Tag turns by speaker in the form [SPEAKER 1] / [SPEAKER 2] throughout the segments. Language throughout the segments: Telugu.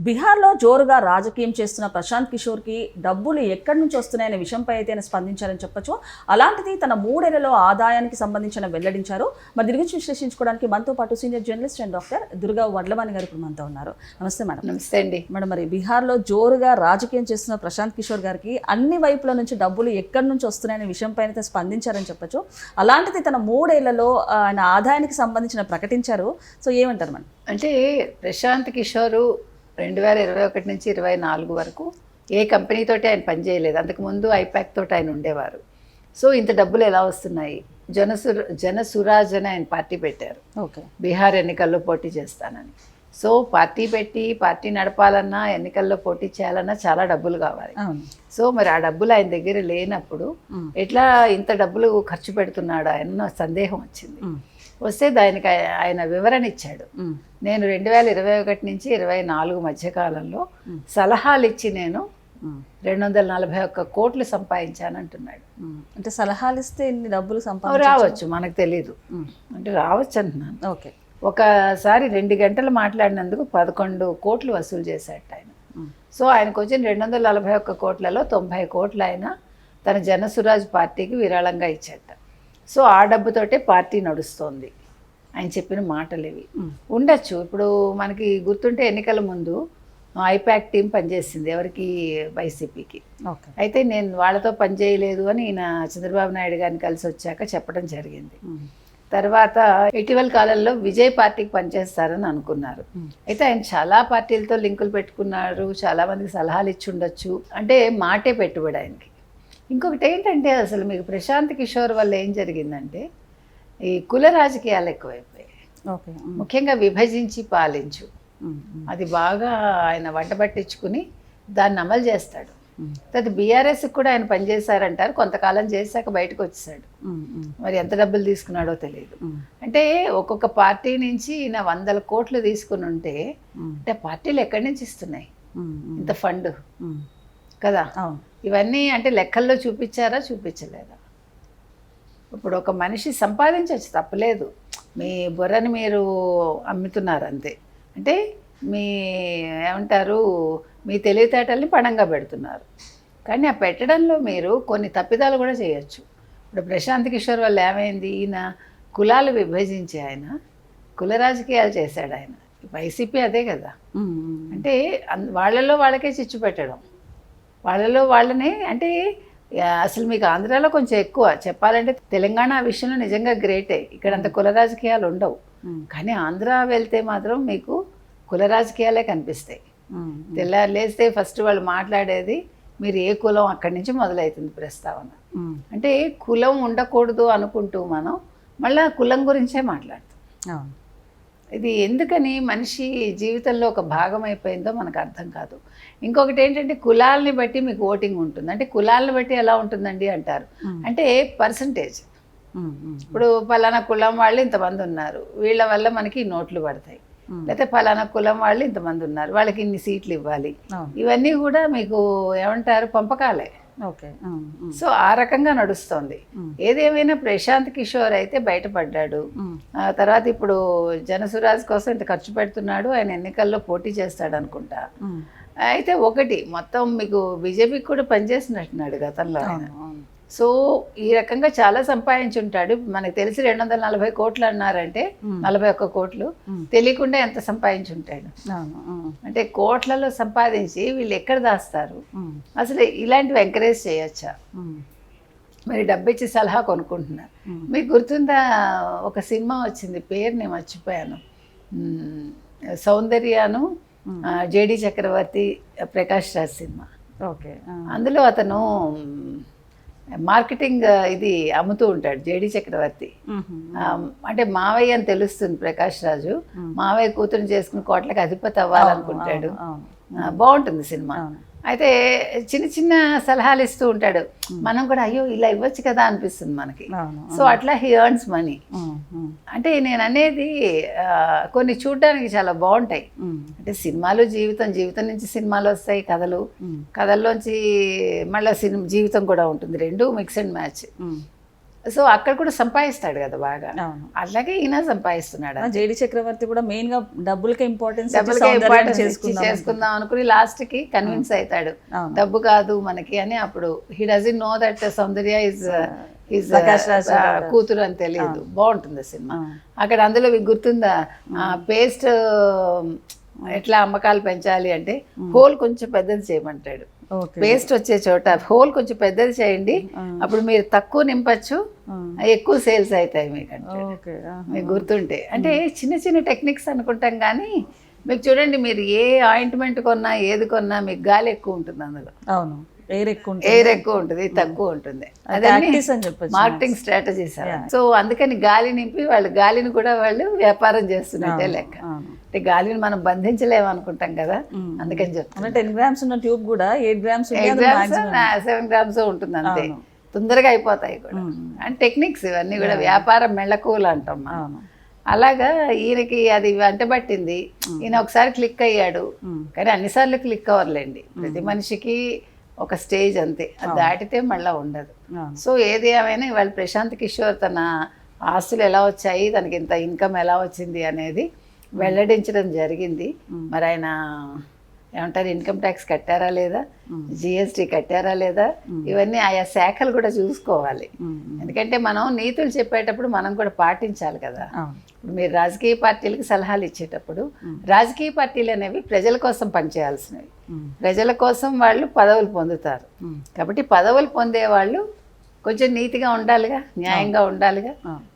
[SPEAKER 1] బీహార్లో జోరుగా రాజకీయం చేస్తున్న ప్రశాంత్ కిషోర్కి డబ్బులు ఎక్కడి నుంచి వస్తున్నాయనే విషయంపై అయితే ఆయన స్పందించారని చెప్పొచ్చు. అలాంటిది తన 3 ఏళ్లలో ఆదాయానికి సంబంధించిన వెల్లడించారు. మరి దీని గురించి విశ్లేషించుకోవడానికి మనతో పాటు senior journalist and doctor Durga Vadlamani గారు ఇప్పుడు మనతో ఉన్నారు. నమస్తే మేడం.
[SPEAKER 2] నమస్తే అండి
[SPEAKER 1] మేడం, మరి బీహార్లో జోరుగా రాజకీయం చేస్తున్న ప్రశాంత్ కిషోర్ గారికి అన్ని వైపుల నుంచి డబ్బులు ఎక్కడి నుంచి వస్తున్నాయనే విషయంపై అయితే స్పందించారని చెప్పొచ్చు. అలాంటిది తన 3 ఏళ్లలో ఆయన ఆదాయానికి సంబంధించిన ప్రకటించారు. సో ఏమంటారు మేడం?
[SPEAKER 2] అంటే ప్రశాంత్ కిషోర్ 2021 నుంచి 24 వరకు ఏ కంపెనీతోటి ఆయన పనిచేయలేదు. అంతకుముందు ఐపాక్ తోటి ఆయన ఉండేవారు. సో ఇంత డబ్బులు ఎలా వస్తున్నాయి? జనసురాజ్ అని ఆయన పార్టీ పెట్టారు.
[SPEAKER 1] ఓకే,
[SPEAKER 2] బీహార్ ఎన్నికల్లో పోటీ చేస్తానని. సో పార్టీ పెట్టి పార్టీ నడపాలన్నా, ఎన్నికల్లో పోటీ చేయాలన్నా చాలా డబ్బులు కావాలి. సో మరి ఆ డబ్బులు ఆయన దగ్గర లేనప్పుడు ఎట్లా ఇంత డబ్బులు ఖర్చు పెడుతున్నాడు ఆయన సందేహం వచ్చింది. వస్తే దానికి ఆయన వివరణ ఇచ్చాడు. నేను 2021 నుంచి 24 మధ్యకాలంలో సలహాలు ఇచ్చి నేను 241 కోట్లు సంపాదించానంటున్నాడు.
[SPEAKER 1] అంటే సలహాలు ఇస్తే ఇన్ని డబ్బులు
[SPEAKER 2] రావచ్చు, మనకు తెలీదు. అంటే రావచ్చు అంటున్నాను.
[SPEAKER 1] ఓకే,
[SPEAKER 2] ఒకసారి 2 గంటలు మాట్లాడినందుకు 11 కోట్లు వసూలు చేశాడు ఆయన. సో ఆయనకు వచ్చిన 241 కోట్లలో 90 కోట్లు ఆయన తన జనసురాజ్ పార్టీకి విరాళంగా ఇచ్చాట. సో ఆ డబ్బుతోటే పార్టీ నడుస్తోంది. ఆయన చెప్పిన మాటలు ఇవి ఉండొచ్చు. ఇప్పుడు మనకి గుర్తుంటే ఎన్నికల ముందు ఐపాక్ టీం పనిచేసింది ఎవరికి? వైసీపీకి. అయితే నేను వాళ్ళతో పనిచేయలేదు అని ఈయన చంద్రబాబు నాయుడు గారిని కలిసి వచ్చాక చెప్పడం జరిగింది. తర్వాత ఇటీవల కాలంలో విజయ్ పార్టీకి పనిచేస్తారని అనుకున్నారు. అయితే ఆయన చాలా పార్టీలతో లింకులు పెట్టుకున్నారు, చాలామందికి సలహాలు ఇచ్చి ఉండొచ్చు. అంటే మాటే పెట్టుబడి ఆయనకి. ఇంకొకటి ఏంటంటే అసలు మీకు ప్రశాంత్ కిషోర్ వల్ల ఏం జరిగిందంటే ఈ కుల రాజకీయాలు ఎక్కువైపోయాయి. ముఖ్యంగా విభజించి పాలించు అది బాగా ఆయన వంట పట్టించుకుని దాన్ని అమలు చేస్తాడు. తర్వాత బీఆర్ఎస్కి కూడా ఆయన పనిచేశారంటారు. కొంతకాలం చేశాక బయటకు వచ్చేసాడు. మరి ఎంత డబ్బులు తీసుకున్నాడో తెలియదు. అంటే ఒక్కొక్క పార్టీ నుంచి ఈయన 100 కోట్లు తీసుకుని ఉంటే అంటే పార్టీలు ఎక్కడి నుంచి ఇస్తున్నాయి ఇంత ఫండ్ కదా? ఇవన్నీ అంటే లెక్కల్లో చూపించారా, చూపించలేదా? ఇప్పుడు ఒక మనిషి సంపాదించవచ్చు, తప్పలేదు. మీ బుర్రని మీరు అమ్ముతున్నారు అంతే. అంటే మీ ఏమంటారు, మీ తెలివితేటల్ని పణంగా పెడుతున్నారు. కానీ ఆ పెట్టడంలో మీరు కొన్ని తప్పిదాలు కూడా చేయొచ్చు. ఇప్పుడు ప్రశాంత్ కిషోర్ వల్ల ఏమైంది? ఈయన కులాలు విభజించి ఆయన కుల రాజకీయాలు చేశాడు. ఆయన వైసీపీ అదే కదా. అంటే వాళ్ళలో వాళ్ళకే చిచ్చు పెట్టడం, వాళ్ళలో వాళ్ళనే. అంటే అసలు మీకు ఆంధ్రాలో కొంచెం ఎక్కువ చెప్పాలంటే, తెలంగాణ విషయంలో నిజంగా గ్రేటే. ఇక్కడ అంత కుల రాజకీయాలు ఉండవు. కానీ ఆంధ్ర వెళ్తే మాత్రం మీకు కుల రాజకీయాలే కనిపిస్తాయి. తెల్లారు లేస్తే ఫస్ట్ వాళ్ళు మాట్లాడేది మీరు ఏ కులం, అక్కడి నుంచి మొదలవుతుంది ప్రస్తావన. అంటే కులం ఉండకూడదు అనుకుంటూ మనం మళ్ళీ కులం గురించే మాట్లాడతాం. ఇది ఎందుకని మనిషి జీవితంలో ఒక భాగం అయిపోయిందో మనకు అర్థం కాదు. ఇంకొకటి ఏంటంటే కులాలని బట్టి మీకు ఓటింగ్ ఉంటుంది. అంటే కులాలను బట్టి ఎలా ఉంటుందండి అంటారు. అంటే పర్సంటేజ్. ఇప్పుడు ఫలానా కులం వాళ్ళు ఇంతమంది ఉన్నారు, వీళ్ళ వల్ల మనకి నోట్లు పడతాయి. లేకపోతే ఫలానా కులం వాళ్ళు ఇంతమంది ఉన్నారు, వాళ్ళకి ఇన్ని సీట్లు ఇవ్వాలి. ఇవన్నీ కూడా మీకు ఏమంటారు, పంపకాలే.
[SPEAKER 1] ఓకే,
[SPEAKER 2] సో ఆ రకంగా నడుస్తోంది. ఏదేమైనా ప్రశాంత్ కిషోర్ అయితే బయటపడ్డాడు. తర్వాత ఇప్పుడు జనసురాజ్ కోసం ఇంత ఖర్చు పెడుతున్నాడు. ఆయన ఎన్నికల్లో పోటీ చేస్తాడు అనుకుంటా. అయితే ఒకటి మొత్తం మీకు బీజేపీకి కూడా పనిచేసినట్టున్నాడు గతంలో ఆయన. సో ఈ రకంగా చాలా సంపాదించుంటాడు. మనకు తెలిసి 240 కోట్లు అన్నారంటే 41 కోట్లు తెలియకుండా ఎంత సంపాదించుంటాడు. అంటే కోట్లలో సంపాదించి వీళ్ళు ఎక్కడ దాస్తారు? అసలు ఇలాంటివి ఎంకరేజ్ చేయొచ్చా? మరి డబ్బిచ్చి సలహా కొనుక్కుంటున్నారు. మీకు గుర్తుందా, ఒక సినిమా వచ్చింది, పేరు నేను మర్చిపోయాను. సౌందర్యను జేడి చక్రవర్తి, ప్రకాష్ రాజ్ సినిమా.
[SPEAKER 1] ఓకే,
[SPEAKER 2] అందులో అతను మార్కెటింగ్ ఇది అమ్ముతూ ఉంటాడు జేడి చక్రవర్తి. అంటే మావయ్య అని తెలుస్తుంది ప్రకాష్ రాజు. మావయ్య కూతురు చేసుకుని కోట్లకి అధిపతి అవ్వాలనుకుంటాడు. బాగుంటుంది సినిమా. అయితే చిన్న చిన్న సలహాలు ఇస్తూ ఉంటాడు. మనం కూడా అయ్యో ఇలా ఇవ్వచ్చు కదా అనిపిస్తుంది మనకి. సో అట్లా హీ ఎర్న్స్ మనీ. అంటే నేను అనేది కొన్ని చూడడానికి చాలా బాగుంటాయి. అంటే సినిమాలు జీవితం, జీవితం నుంచి సినిమాలు వస్తాయి, కథలు, కథల్లోంచి మళ్ళీ జీవితం కూడా ఉంటుంది. రెండు మిక్స్ అండ్ మ్యాచ్. సో అక్కడ కూడా సంపాదిస్తాడు కదా బాగా,
[SPEAKER 1] అవును.
[SPEAKER 2] అట్లాగే ఈయన సంపాదిస్తున్నాడు.
[SPEAKER 1] జేడి చక్రవర్తి కూడా మెయిన్ గా డబ్బులకే ఇంపార్టెన్స్
[SPEAKER 2] డబ్బులకే ఇంపార్టెన్స్ ఇచ్చి చేసుకుందాం అనుకుని లాస్ట్ కి కన్విన్స్ అవుతాడు,
[SPEAKER 1] అవును.
[SPEAKER 2] డబ్బు కాదు మనకి అని. అప్పుడు he doesn't know that Soundarya is
[SPEAKER 1] Prakash Raj
[SPEAKER 2] కూతురు అని తెలియదు. బాగుంటుంది సినిమా. అక్కడ అందులో మీకు గుర్తుందా, పేస్ట్ ఎట్లా అమ్మకాలు పెంచాలి అంటే హోల్ కొంచెం పెద్దది చేయమంటాడు.
[SPEAKER 1] ఓకే.
[SPEAKER 2] పేస్ట్ వచ్చే చోట హోల్ కొంచెం పెద్దది చేయండి, అప్పుడు మీరు తక్కువ నింపచ్చు, ఎక్కువ సేల్స్ అవుతాయి మీకు అంటే.
[SPEAKER 1] ఓకే.
[SPEAKER 2] మీకు గుర్తుంటే అంటే చిన్న చిన్న టెక్నిక్స్ అనుకుంటాం కానీ మీకు చూడండి, మీరు ఏ ఆయింట్మెంట్ కొన్నా ఏది కొన్నా మీకు గాలి ఎక్కువ ఉంటుంది అందులో.
[SPEAKER 1] అవును, ఎయిర్ ఎక్కువ ఉంటుంది,
[SPEAKER 2] ఎయిర్ ఎక్కువ ఉంటుంది, తక్కువ ఉంటుంది.
[SPEAKER 1] ప్రాక్టీస్ అని చెప్పొచ్చు.
[SPEAKER 2] Marketing strategies. సో అందుకని గాలి నింపి వాళ్ళు గాలిని కూడా వాళ్ళు వ్యాపారం చేస్తున్నట్టే లెక్క. అంటే గాలిని మనం బంధించలేము అనుకుంటాం కదా, అందుకని చెప్తాను.
[SPEAKER 1] 10 grams ఉన్న ట్యూబ్ కూడా 8 grams
[SPEAKER 2] 7 grams ఉంటుంది అంతే, తొందరగా అయిపోతాయి కూడా. అండ్ టెక్నిక్స్ ఇవన్నీ కూడా వ్యాపారం మెళ్ళకువలు అంటాం మనం. అలాగా ఈయనకి అది వెంటబట్టింది. ఈయన ఒకసారి క్లిక్ అయ్యాడు, కానీ అన్నిసార్లు క్లిక్ అవ్వలేండి. ప్రతి మనిషికి ఒక స్టేజ్ అంతే, అది దాటితే మళ్ళీ ఉండదు. సో ఏది ఏమైనా ఇవాళ ప్రశాంత్ కిషోర్ తన ఆస్తులు ఎలా వచ్చాయి, తనకి ఇంత ఇన్కమ్ ఎలా వచ్చింది అనేది వెల్లడించడం జరిగింది. మరి ఆయన ఏమంటారు, ఇన్కమ్ ట్యాక్స్ కట్టారా లేదా, జిఎస్టీ కట్టారా లేదా, ఇవన్నీ ఆయా శాఖలు కూడా చూసుకోవాలి. ఎందుకంటే మనం నీతులు చెప్పేటప్పుడు మనం కూడా పాటించాలి కదా. ఇప్పుడు మీరు రాజకీయ పార్టీలకు సలహాలు ఇచ్చేటప్పుడు, రాజకీయ పార్టీలు అనేవి ప్రజల కోసం పనిచేయాల్సినవి. ప్రజల కోసం వాళ్ళు పదవులు పొందుతారు కాబట్టి పదవులు పొందే వాళ్ళు కొంచెం నీతిగా ఉండాలిగా, న్యాయంగా ఉండాలిగా.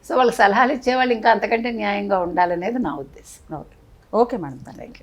[SPEAKER 2] సో వాళ్ళకి సలహాలు ఇచ్చేవాళ్ళు ఇంకా అంతకంటే న్యాయంగా ఉండాలనేది నా ఉద్దేశం.
[SPEAKER 1] Okay. Okay madam, thank you.